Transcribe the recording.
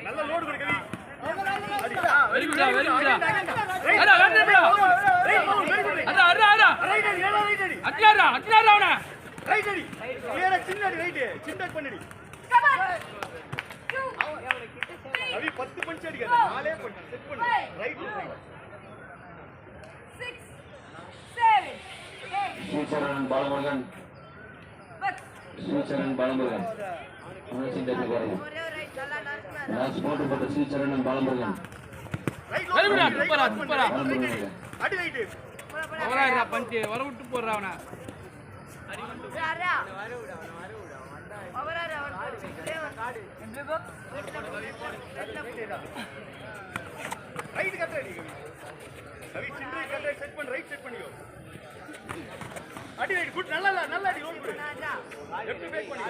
நல்ல லோட் கொடு கவி. Very good very good right அடி கிளியரா சின்ன அடி ரைட் சின்ன பண்ணடி கவி 10 பஞ்ச் அடிக்காத நாலே பஞ்ச் செட் பண்ணு ரைட் 6 7 8 ஸ்ரீசரணன் பாலமுருகன் ஸ்ரீசரணன் பாலமுருகன் சிந்தனை பாருங்க லாஸ்ட் போட்டு போட்ட ஸ்ரீசரணன் பாலமுருகன் வெரி குட் சூப்பரா சூப்பரா அடி ரைட் அவரா பஞ்ச் வர விட்டு போறா அவன ரைட் கட்ட அடி கவி சின்ன கட்ட செட் பண்ணு ரைட் செட் பண்ணியோ அடி ரைட் குட் நல்ல அடி ஓடு லெஃப்ட் பேக் பண்ணி